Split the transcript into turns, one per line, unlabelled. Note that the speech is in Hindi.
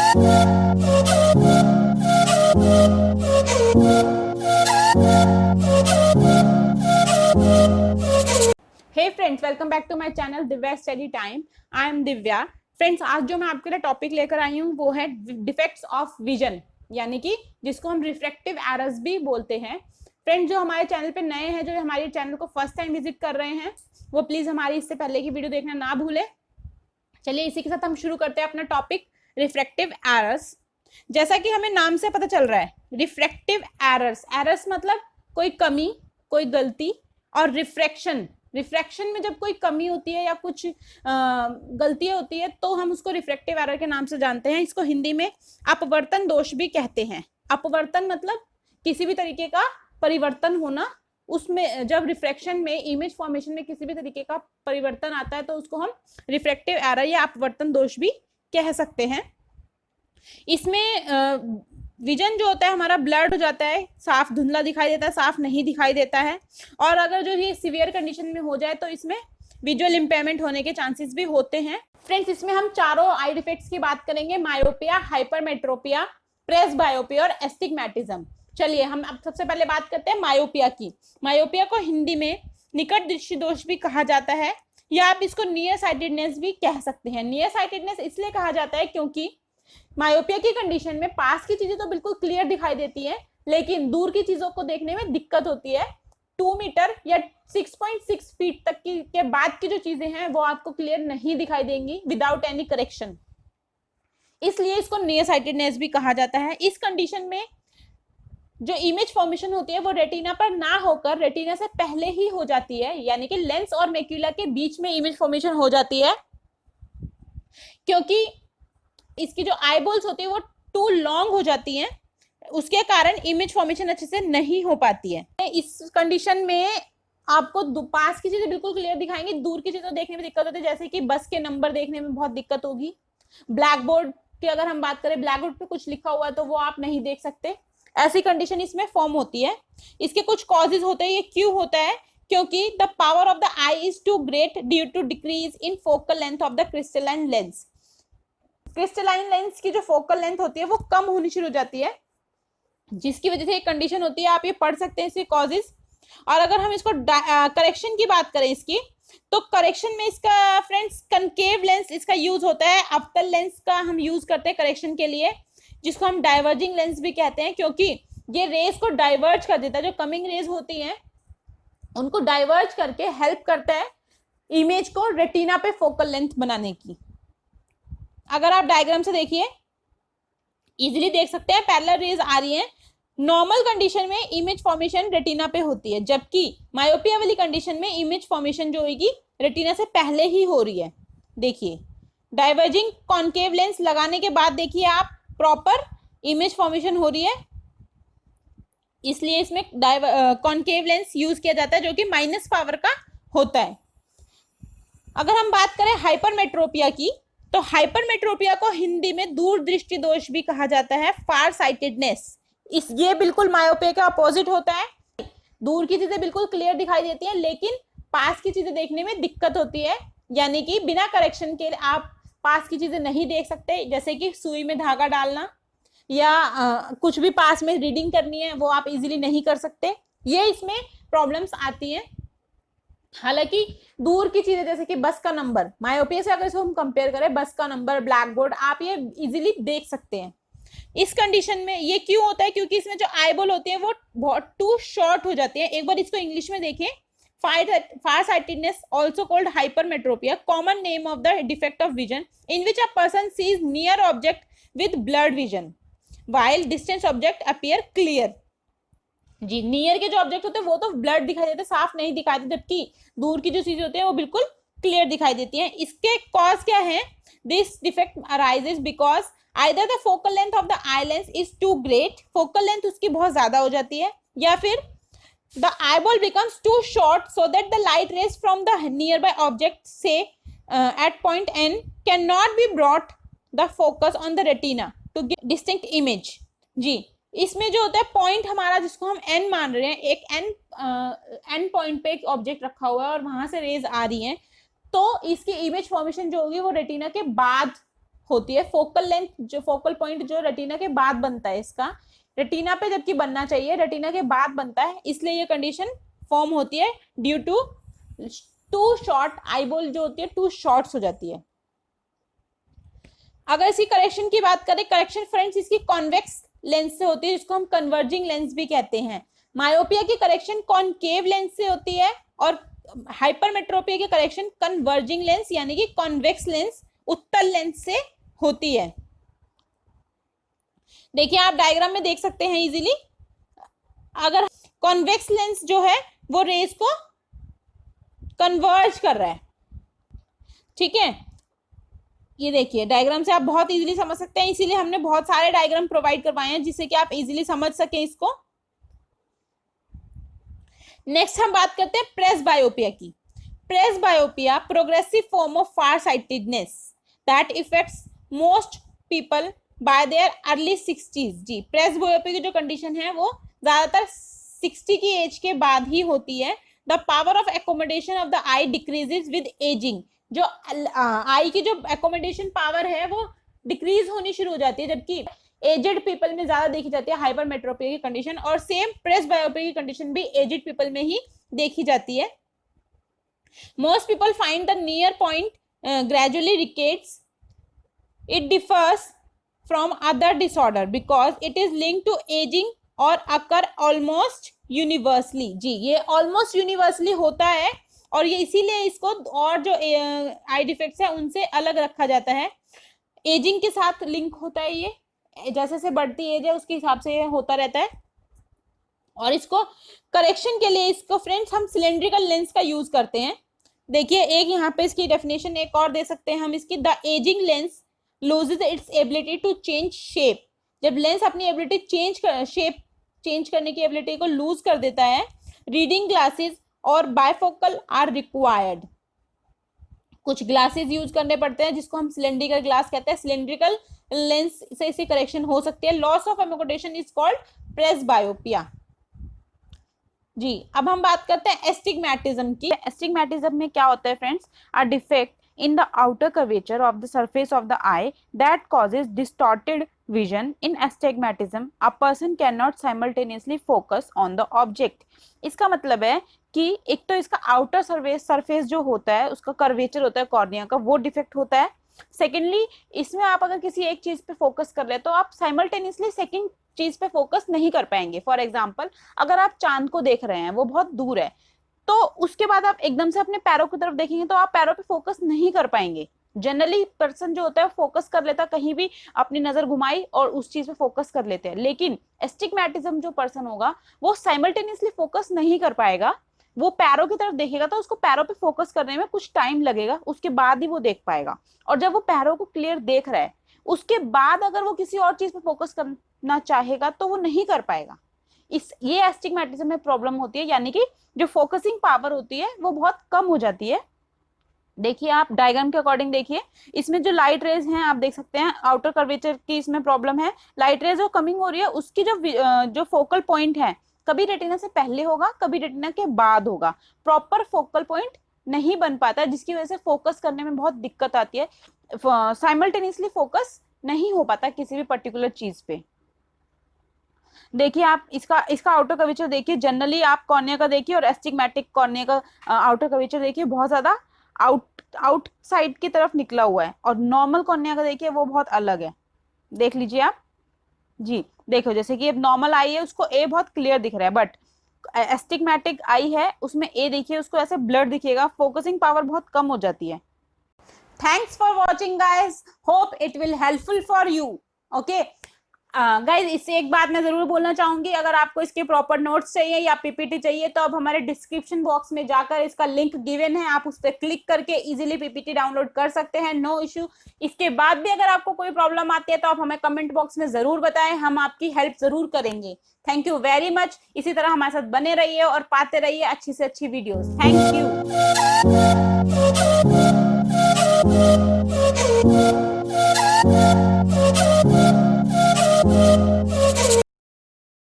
Hey friends, welcome back to my channel Divya study time. I am Divya. Friends, आज जो मैं आपके लिए टॉपिक लेकर आई हूँ वो है डिफेक्ट्स ऑफ विजन, यानी कि जिसको हम रिफ्रैक्टिव एरर्स भी बोलते हैं। फ्रेंड्स, जो हमारे चैनल पे नए हैं, जो हमारे चैनल को फर्स्ट टाइम विजिट कर रहे हैं, वो प्लीज हमारी इससे पहले की वीडियो देखना ना भूले। चलिए इसी के साथ हम शुरू करते हैं अपना टॉपिक, रिफ्रैक्टिव एरर्स। जैसा कि हमें नाम से पता चल रहा है, रिफ्रैक्टिव एरर्स, एरर्स मतलब कोई कमी, कोई गलती, और रिफ्रैक्शन, रिफ्रैक्शन में जब कोई कमी होती है या कुछ गलतियां होती है तो हम उसको रिफ्रैक्टिव एरर के नाम से जानते हैं। इसको हिंदी में अपवर्तन दोष भी कहते हैं। अपवर्तन मतलब किसी भी तरीके का परिवर्तन होना, उसमें जब रिफ्रैक्शन में, इमेज फॉर्मेशन में किसी भी तरीके का परिवर्तन आता है तो उसको हम रिफ्रैक्टिव एरर या अपवर्तन दोष भी कह सकते हैं। इसमें विजन जो होता है हमारा ब्लर्ड हो जाता है, साफ धुंधला दिखाई देता है, साफ नहीं दिखाई देता है। और अगर जो ये सीवियर कंडीशन में हो जाए तो इसमें विजुअल इंपेयरमेंट होने के चांसेस भी होते हैं। फ्रेंड्स, इसमें हम चारों आई डिफेक्ट्स की बात करेंगे, मायोपिया, हाइपरमेट्रोपिया, प्रेसबायोपिया और एस्टिग्मेटिज्म। चलिए हम अब सबसे पहले बात करते हैं मायोपिया की। मायोपिया को हिंदी में निकट दृष्टि दोष भी कहा जाता है, या आप इसको नियर साइटेडनेस भी कह सकते हैं। नियर साइटेडनेस इसलिए कहा जाता है क्योंकि मायोपिया की कंडीशन में पास की चीजें तो बिल्कुल क्लियर दिखाई देती है, लेकिन दूर की चीजों को देखने में दिक्कत होती है। 2 मीटर या 6.6 फीट तक की के बाद की जो चीजें हैं वो आपको क्लियर नहीं दिखाई देंगी विदाउट एनी करेक्शन, इसलिए इसको नियर साइटेडनेस भी कहा जाता है। इस कंडीशन में जो इमेज फॉर्मेशन होती है वो रेटिना पर ना होकर रेटिना से पहले ही हो जाती है, यानी कि लेंस और मैक्यूला के बीच में इमेज फॉर्मेशन हो जाती है, क्योंकि इसकी जो आईबॉल्स होती है वो टू लॉन्ग हो जाती हैं, उसके कारण इमेज फॉर्मेशन अच्छे से नहीं हो पाती है। इस कंडीशन में आपको पास की चीजें बिल्कुल क्लियर दिखाएंगे, दूर की चीजें देखने में दिक्कत होती है, जैसे कि बस के नंबर देखने में बहुत दिक्कत होगी। ब्लैक बोर्ड की अगर हम बात करें, ब्लैक बोर्ड पे कुछ लिखा हुआ है तो वो आप नहीं देख सकते, ऐसी कंडीशन इसमें फॉर्म होती है। इसके कुछ कॉजेज होते हैं। ये क्यों होता है? क्योंकि the power of the eye is too great due to decrease in focal length of the crystalline lens. Crystalline lens की जो फोकल लेंथ होती है वो कम होनी शुरू हो जाती है, जिसकी वजह से एक कंडीशन होती है, आप ये पढ़ सकते हैं इसके कॉजेज। और अगर हम इसको करेक्शन की बात करें इसकी, तो करेक्शन में इसका फ्रेंड्स कनकेव लेंस इसका यूज होता है। अवतल लेंस का हम यूज करते हैं करेक्शन के लिए, जिसको हम डाइवर्जिंग लेंस भी कहते हैं, क्योंकि ये रेज को डाइवर्ज कर देता है। जो कमिंग रेज होती हैं उनको डाइवर्ज करके हेल्प करता है इमेज को रेटिना पे फोकल लेंथ बनाने की। अगर आप डायग्राम से देखिए, इजीली देख सकते हैं, पैरेलल रेज आ रही हैं। नॉर्मल कंडीशन में इमेज फॉर्मेशन रेटिना पे होती है, जबकि मायोपिया वाली कंडीशन में इमेज फॉर्मेशन जो होगी रेटिना से पहले ही हो रही है। देखिए, डाइवर्जिंग कॉन्केव लेंस लगाने के बाद देखिए आप, प्रॉपर इमेज फॉर्मेशन हो रही है, इसलिए इसमें कॉन्केव लेंस यूज किया जाता है, जो कि माइनस पावर का होता है। अगर हम बात करें हाइपरमेट्रोपिया की, तो हाइपरमेट्रोपिया को हिंदी में दूरदृष्टि दोष भी कहा जाता है, फार साइटेडनेस। ये बिल्कुल मायोपिया के अपोजिट होता है। दूर की चीजें बिल्कुल क्लियर दिखाई देती हैं, लेकिन पास की चीजें देखने में दिक्कत होती है, यानी कि बिना करेक्शन के आप पास की चीजें नहीं देख सकते, जैसे कि सुई में धागा डालना या कुछ भी पास में रीडिंग करनी है वो आप इजीली नहीं कर सकते। ये इसमें प्रॉब्लम्स आती हैं। हालांकि दूर की चीजें जैसे कि बस का नंबर, मायोपिया से अगर इसको हम कंपेयर करें, बस का नंबर, ब्लैक बोर्ड, आप ये इजीली देख सकते हैं। इस कंडीशन में ये क्यों होता है? क्योंकि इसमें जो आईबॉल होती है वो बहुत टू शॉर्ट हो जाती है। एक बार इसको इंग्लिश में देखें, far sightedness also called hypermetropia, common name of the defect of vision in which a person sees near object with blurred vision while distance object appear clear. जी, नियर के जो ऑब्जेक्ट होते हैं वो तो ब्लड दिखाई देते, साफ नहीं दिखाई देते, जबकि दूर की जो चीजें होती है वो बिल्कुल क्लियर दिखाई देती हैं। इसके कॉज क्या है? This defect arises because either the focal length of the eye lens is too great, focal length उसकी बहुत ज्यादा हो जाती है, या फिर the eyeball becomes too short so that the light rays from the nearby object, say at point N, cannot be brought the focus on the retina to give distinct image। जी, इसमें जो होता है पॉइंट हमारा, जिसको हम एन मान रहे हैं, एक एन पॉइंट पे एक ऑब्जेक्ट रखा हुआ है और वहां से रेज आ रही हैं, तो इसकी इमेज फॉर्मेशन जो होगी वो रेटिना के बाद होती है। फोकल लेंथ जो फोकल पॉइंट जो रेटिना के बाद बनता है, इसका रेटिना पे जबकि बनना चाहिए रेटिना के बाद बनता है, इसलिए ये कंडीशन फॉर्म होती है due to too short eyeball जो होती है टू शॉर्ट्स हो जाती है। अगर इसकी करेक्शन की बात करें, करेक्शन फ्रेंड्स इसकी कॉन्वेक्स लेंस से होती है जिसको हम कन्वर्जिंग लेंस भी कहते हैं। मायोपिया की करेक्शन कॉनकेव लेंस से होती है और हाइपरमेट्रोपिया की करेक्शन कन्वर्जिंग लेंस यानी कि कॉन्वेक्स लेंस उत्तल लेंस से होती है। देखिए आप डायग्राम में देख सकते हैं इजीली, अगर कॉन्वेक्स लेंस जो है वो रेज को कन्वर्ज कर रहा है, ठीक है। ये देखिए डायग्राम से आप बहुत इजीली समझ सकते हैं, इसीलिए हमने बहुत सारे डायग्राम प्रोवाइड करवाए हैं जिससे कि आप इजीली समझ सकें इसको। नेक्स्ट हम बात करते हैं प्रेसबायोपिया की। Presbyopia progressive form of far sightedness that affects most people by their early 60s। जी, प्रेसबायोपिया की जो कंडीशन है वो ज्यादातर 60 की एज के बाद ही होती है। The power of accommodation of the I decreases with ageing. जो आई की जो एकोमोडेशन पावर है वो डिक्रीज होनी शुरू हो जाती है, जबकि एजेड पीपल में ज्यादा देखी जाती है हाइपरमेट्रोपिया की कंडीशन, और सेम प्रेसबायोपिया की कंडीशन भी एजेड पीपल में ही देखी जाती है। Most people find the near point gradually recedes. It differs from other disorder because it is linked to aging और अकर ऑलमोस्ट यूनिवर्सली। जी, ये ऑलमोस्ट यूनिवर्सली होता है और ये इसीलिए इसको और जो आई डिफेक्ट्स है उनसे अलग रखा जाता है। एजिंग के साथ लिंक होता है, ये जैसे जैसे बढ़ती एज है उसके हिसाब से ये होता रहता है। और इसको करेक्शन के लिए इसको फ्रेंड्स हम सिलेंड्रिकल लेंस का यूज करते हैं। देखिए एक यहाँ पे इसकी डेफिनेशन एक और दे सकते हैं हम इसकी, the aging lens loses its ability to change shape. जब लेंस अपनी एबिलिटी शेप चेंज करने की एबिलिटी को लूज कर देता है, रीडिंग ग्लासेस और बायफोकल आर रिक्वायर्ड। कुछ ग्लासेस यूज करने पड़ते हैं जिसको हम सिलेंड्रिकल ग्लास कहते हैं। सिलेंड्रिकल लेंस से इसी करेक्शन हो सकती है। Loss of accommodation is called presbyopia. जी, अब हम बात करते हैं एस्टिग्मैटिज्म की। एस्टिग्मैटिज्म में क्या होता है friends? A defect in the outer curvature of the surface of the eye that causes distorted vision. In astigmatism a person cannot simultaneously focus on the object. इसका मतलब है कि एक तो इसका आउटर सरफेस जो होता है उसका कर्वेचर होता है कॉर्निया का, वो डिफेक्ट होता है। सेकेंडली इसमें आप अगर किसी एक चीज पे फोकस कर रहे हैं तो आप साइमल्टेनियसली सेकेंड चीज पे फोकस नहीं कर पाएंगे। फॉर एग्जाम्पल अगर आप चांद को देख रहे हैं, वो बहुत दूर है, तो उसके बाद आप एकदम से अपने पैरों की तरफ देखेंगे तो आप पैरों पे फोकस नहीं कर पाएंगे। जनरली पर्सन जो होता है फोकस कर लेता, कहीं भी अपनी नजर घुमाई और उस चीज पे फोकस कर लेते हैं। लेकिन एस्टिग्मैटिज्म जो पर्सन होगा वो साइमल्टेनियसली फोकस नहीं कर पाएगा, वो पैरों की तरफ देखेगा तो उसको पैरों पे फोकस करने में कुछ टाइम लगेगा, उसके बाद ही वो देख पाएगा। और जब वो पैरों को क्लियर देख रहा है उसके बाद अगर वो किसी और चीज पे फोकस करना चाहेगा तो वो नहीं कर पाएगा। ये एस्टिग्मैटिज्म में प्रॉब्लम होती है, यानी कि जो फोकसिंग पावर होती है वो बहुत कम हो जाती है। देखिए आप डायग्राम के अकॉर्डिंग देखिए, इसमें जो लाइट रेज हैं आप देख सकते हैं आउटर कर्वेचर की इसमें प्रॉब्लम है। लाइट रेज जो कमिंग हो रही है उसकी जो फोकल पॉइंट है कभी रेटिना से पहले होगा कभी रेटिना के बाद होगा, प्रॉपर फोकल पॉइंट नहीं बन पाता है, जिसकी वजह से फोकस करने में बहुत दिक्कत आती है। साइमल्टेनियसली फोकस नहीं हो पाता किसी भी पर्टिकुलर चीज पे। देखिए आप इसका आउटर कर्वेचर देखिए, जनरली आप कॉर्निया का देखिए और एस्टिग्मैटिक कॉर्निया का आउटर कर्वेचर देखिए बहुत ज्यादा आउटसाइड की तरफ निकला हुआ है, और नॉर्मल कॉर्निया का देखिए वो बहुत अलग है। देख लीजिए आप। जी देखो, जैसे कि नॉर्मल आई है उसको ए बहुत क्लियर दिख रहा है, बट एस्टिग्मैटिक आई है उसमें ए देखिए उसको ऐसे ब्लर दिखेगा, फोकसिंग पावर बहुत कम हो जाती है। Thanks for watching guys, hope it will helpful for you. Okay guys, इससे एक बात मैं जरूर बोलना चाहूंगी, अगर आपको इसके प्रॉपर नोट्स चाहिए या पीपीटी चाहिए तो अब हमारे डिस्क्रिप्शन बॉक्स में जाकर इसका लिंक गिवन है, आप उस पर क्लिक करके इजीली पीपीटी डाउनलोड कर सकते हैं, नो इश्यू। इसके बाद भी अगर आपको कोई प्रॉब्लम आती है तो आप हमें कमेंट बॉक्स में जरूर बताएं, हम आपकी हेल्प जरूर करेंगे। Thank you very much. इसी तरह हमारे साथ बने रहिए और पाते रहिए अच्छी से अच्छी वीडियोस। Thank you.